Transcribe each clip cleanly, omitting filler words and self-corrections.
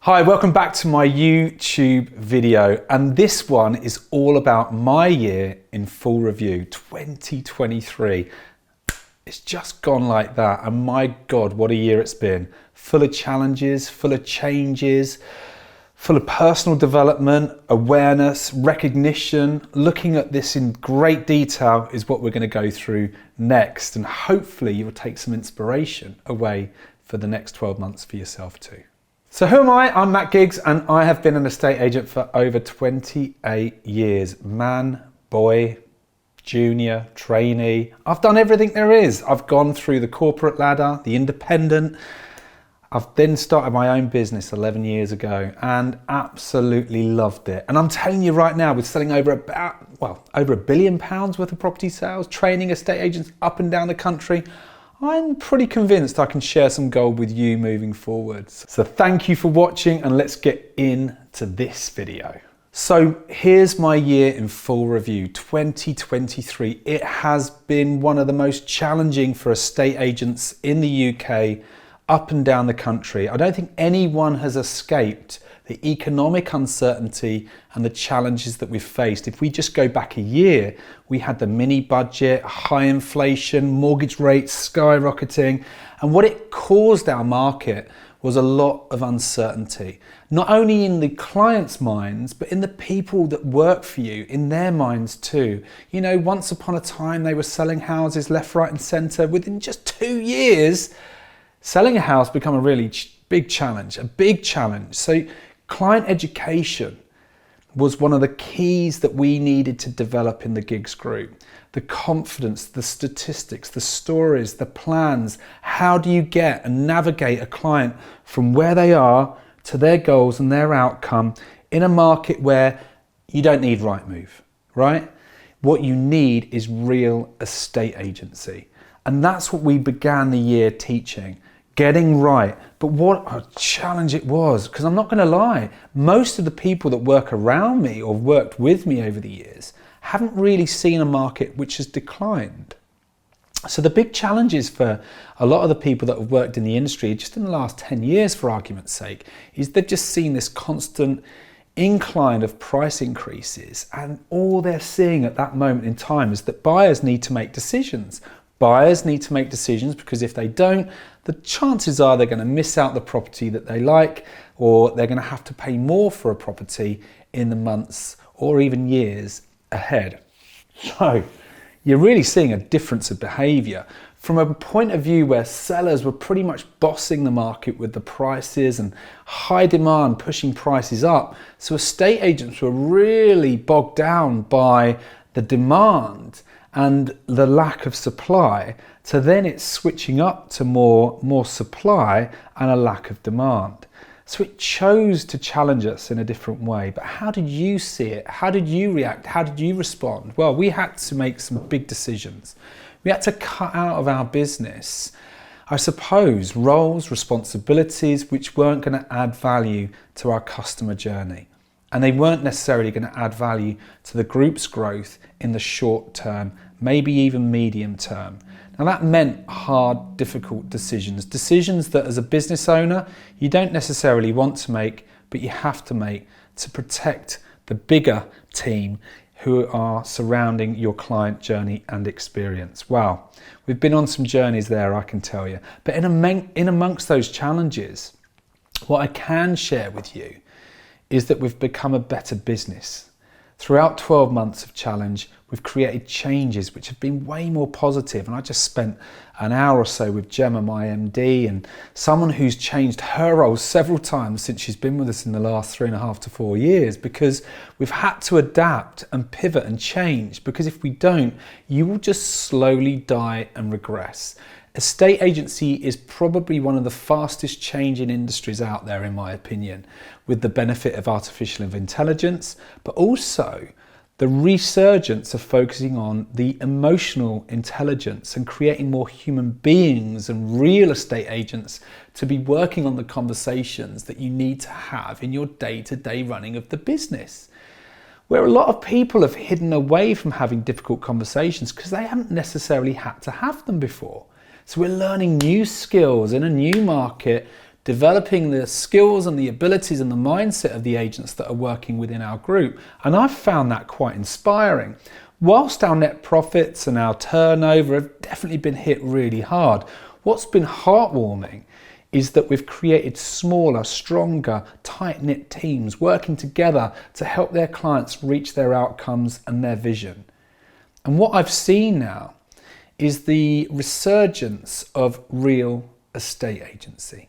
Hi, welcome back to my YouTube video, and this one is all about my year in full review, 2023. It's just gone like that, and my God, what a year it's been. Full of challenges, full of changes, full of personal development, awareness, recognition. Looking at this in great detail is what we're going to go through next, and hopefully you will take some inspiration away for the next 12 months for yourself too. So who am I? I'm Matt Giggs, and I have been an estate agent for over 28 years. Man, boy, junior, trainee. I've done everything there is. I've gone through the corporate ladder, the independent. I've then started my own business 11 years ago and absolutely loved it. And I'm telling you right now, we're selling over £1 billion worth of property sales, training estate agents up and down the country. I'm pretty convinced I can share some gold with you moving forwards. So thank you for watching, and let's get into this video. So here's my year in full review, 2023. It has been one of the most challenging for estate agents in the UK, up and down the country. I don't think anyone has escaped the economic uncertainty and the challenges that we've faced. If we just go back a year, we had the mini budget, high inflation, mortgage rates skyrocketing, and what it caused our market was a lot of uncertainty, not only in the clients' minds, but in the people that work for you, in their minds too. You know, once upon a time, they were selling houses left, right, and centre. Within just 2 years, selling a house became a really big challenge, So client education was one of the keys that we needed to develop in the Giggs Group. The confidence, the statistics, the stories, the plans. How do you get and navigate a client from where they are to their goals and their outcome in a market where you don't need Rightmove, right? What you need is real estate agency. And that's what we began the year teaching. Getting right. But what a challenge it was, because I'm not going to lie, most of the people that work around me or worked with me over the years haven't really seen a market which has declined. So the big challenges for a lot of the people that have worked in the industry just in the last 10 years, for argument's sake, is they've just seen this constant incline of price increases, and all they're seeing at that moment in time is that buyers need to make decisions. Buyers need to make decisions because if they don't, the chances are they're going to miss out the property that they like, or they're going to have to pay more for a property in the months or even years ahead. So you're really seeing a difference of behaviour from a point of view where sellers were pretty much bossing the market with the prices and high demand pushing prices up. So estate agents were really bogged down by the demand and the lack of supply, to then it's switching up to more supply and a lack of demand. So it chose to challenge us in a different way. But how did you see it? How did you react? How did you respond? Well, we had to make some big decisions. We had to cut out of our business, I suppose, roles, responsibilities which weren't going to add value to our customer journey. And they weren't necessarily going to add value to the group's growth in the short term, maybe even medium term. Now that meant hard, difficult decisions that as a business owner, you don't necessarily want to make, but you have to make to protect the bigger team who are surrounding your client journey and experience. Wow, we've been on some journeys there, I can tell you. But in amongst those challenges, what I can share with you is that we've become a better business. Throughout 12 months of challenge, we've created changes which have been way more positive. And I just spent an hour or so with Gemma, my MD, and someone who's changed her role several times since she's been with us in the last 3.5 to 4 years, because we've had to adapt and pivot and change, because if we don't, you will just slowly die and regress. Estate agency is probably one of the fastest changing industries out there, in my opinion, with the benefit of artificial intelligence, but also the resurgence of focusing on the emotional intelligence and creating more human beings and real estate agents to be working on the conversations that you need to have in your day-to-day running of the business. Where a lot of people have hidden away from having difficult conversations because they haven't necessarily had to have them before. So we're learning new skills in a new market developing the skills and the abilities and the mindset of the agents that are working within our group. And I've found that quite inspiring. Whilst our net profits and our turnover have definitely been hit really hard, what's been heartwarming is that we've created smaller, stronger, tight-knit teams working together to help their clients reach their outcomes and their vision. And what I've seen now is the resurgence of real estate agency.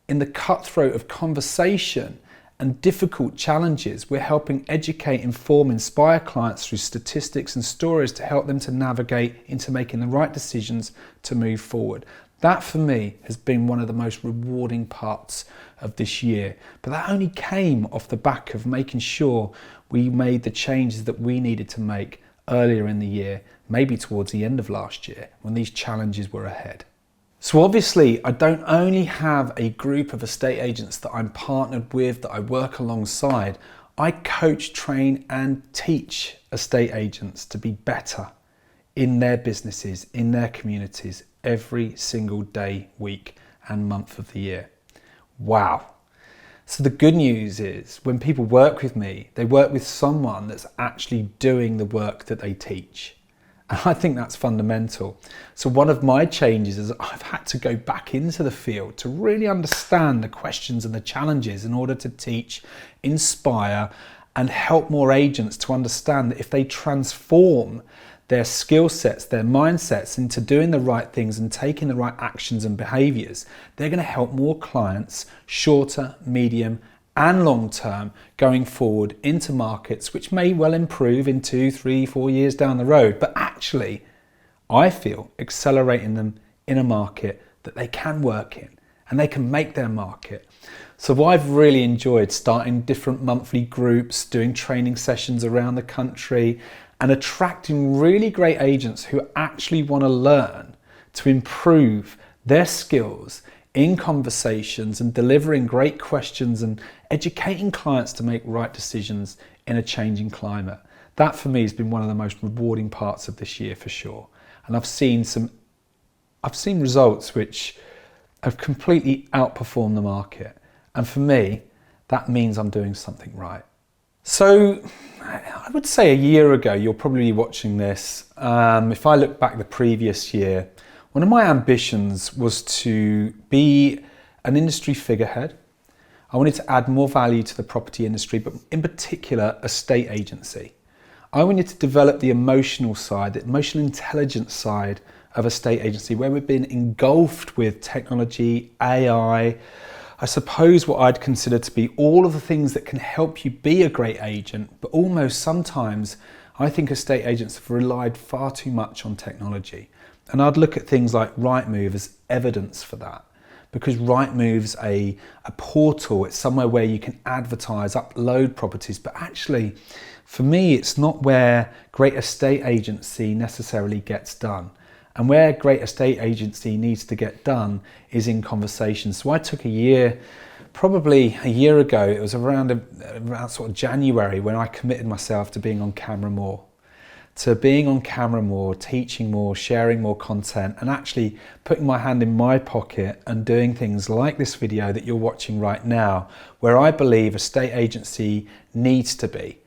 In the cutthroat of conversation and difficult challenges, we're helping educate, inform, inspire clients through statistics and stories to help them to navigate into making the right decisions to move forward. That for me has been one of the most rewarding parts of this year. But that only came off the back of making sure we made the changes that we needed to make earlier in the year, maybe towards the end of last year when these challenges were ahead. So obviously I don't only have a group of estate agents that I'm partnered with, that I work alongside. I coach, train and teach estate agents to be better in their businesses, in their communities, every single day, week and month of the year. Wow. So the good news is when people work with me, they work with someone that's actually doing the work that they teach. And I think that's fundamental. So one of my changes is I've had to go back into the field to really understand the questions and the challenges in order to teach, inspire, and help more agents to understand that if they transform their skill sets, their mindsets into doing the right things and taking the right actions and behaviors, they're going to help more clients shorter, medium, and long term going forward into markets which may well improve in 2, 3, 4 years down the road, but actually I feel accelerating them in a market that they can work in and they can make their market. So I've really enjoyed starting different monthly groups, doing training sessions around the country and attracting really great agents who actually want to learn to improve their skills in conversations and delivering great questions and educating clients to make right decisions in a changing climate. That for me has been one of the most rewarding parts of this year for sure. And I've seen results which have completely outperformed the market. And for me, that means I'm doing something right. So I would say a year ago, you're probably watching this. If I look back the previous year, one of my ambitions was to be an industry figurehead. I wanted to add more value to the property industry, but in particular, estate agency. I wanted to develop the emotional side, the emotional intelligence side of estate agency, where we've been engulfed with technology, AI, I suppose what I'd consider to be all of the things that can help you be a great agent, but almost sometimes I think estate agents have relied far too much on technology. And I'd look at things like Rightmove as evidence for that, because Rightmove's a portal, it's somewhere where you can advertise, upload properties, but actually for me it's not where great estate agency necessarily gets done. And where great estate agency needs to get done is in conversations. So I took a year, probably a year ago, it was around sort of January when I committed myself to being on camera more. To being on camera more, teaching more, sharing more content, and actually putting my hand in my pocket and doing things like this video that you're watching right now, where I believe estate agency needs to be.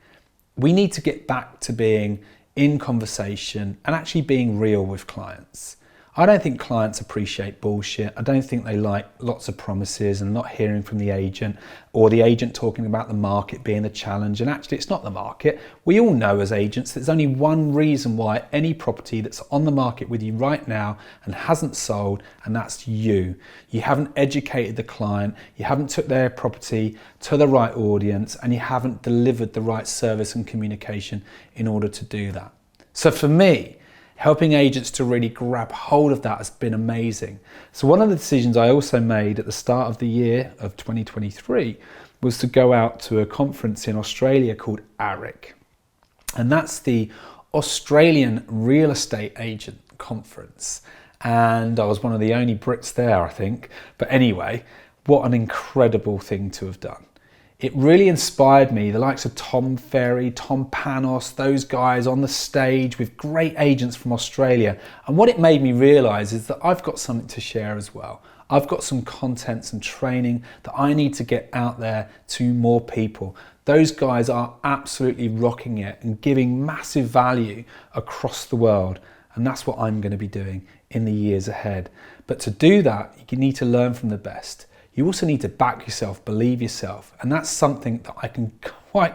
We need to get back to being in conversation and actually being real with clients. I don't think clients appreciate bullshit. I don't think they like lots of promises and not hearing from the agent, or the agent talking about the market being the challenge. And actually it's not the market. We all know as agents there's only one reason why any property that's on the market with you right now and hasn't sold, and that's you. You haven't educated the client, you haven't took their property to the right audience, and you haven't delivered the right service and communication in order to do that. So for me, helping agents to really grab hold of that has been amazing. So one of the decisions I also made at the start of the year of 2023 was to go out to a conference in Australia called ARIC. And that's the Australian Real Estate Agent Conference. And I was one of the only Brits there, I think. But anyway, what an incredible thing to have done. It really inspired me, the likes of Tom Ferry, Tom Panos, those guys on the stage with great agents from Australia. And what it made me realise is that I've got something to share as well. I've got some content, some training that I need to get out there to more people. Those guys are absolutely rocking it and giving massive value across the world. And that's what I'm going to be doing in the years ahead. But to do that, you need to learn from the best. You also need to back yourself, believe yourself. And that's something that I can quite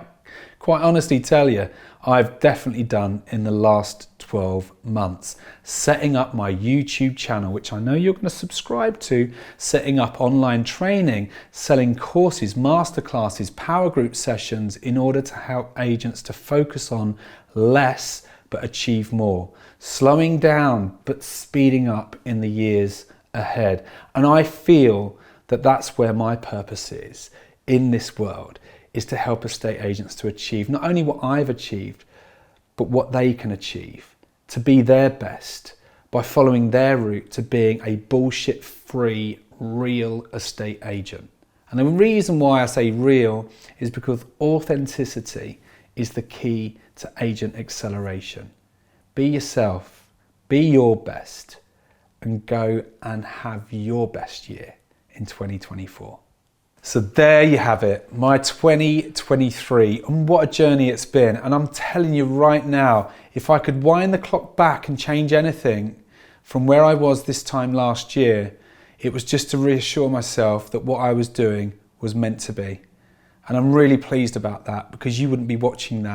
honestly tell you I've definitely done in the last 12 months. Setting up my YouTube channel, which I know you're going to subscribe to, setting up online training, selling courses, masterclasses, power group sessions in order to help agents to focus on less but achieve more. Slowing down but speeding up in the years ahead. And I feel that that's where my purpose is in this world, is to help estate agents to achieve not only what I've achieved, but what they can achieve, to be their best by following their route to being a bullshit-free, real estate agent. And the reason why I say real is because authenticity is the key to agent acceleration. Be yourself, be your best, and go and have your best year in 2024. So there you have it, my 2023, and what a journey it's been. And I'm telling you right now, if I could wind the clock back and change anything from where I was this time last year, it was just to reassure myself that what I was doing was meant to be. And I'm really pleased about that, because you wouldn't be watching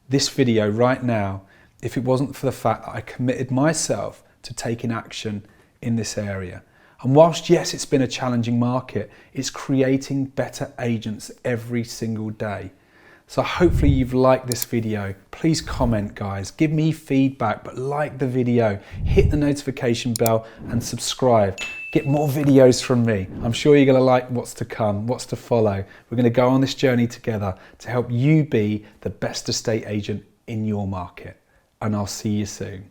this video right now if it wasn't for the fact that I committed myself to taking action in this area. And whilst, yes, it's been a challenging market, it's creating better agents every single day. So hopefully you've liked this video. Please comment, guys. Give me feedback, but like the video, hit the notification bell and subscribe. Get more videos from me. I'm sure you're gonna like what's to come, what's to follow. We're gonna go on this journey together to help you be the best estate agent in your market. And I'll see you soon.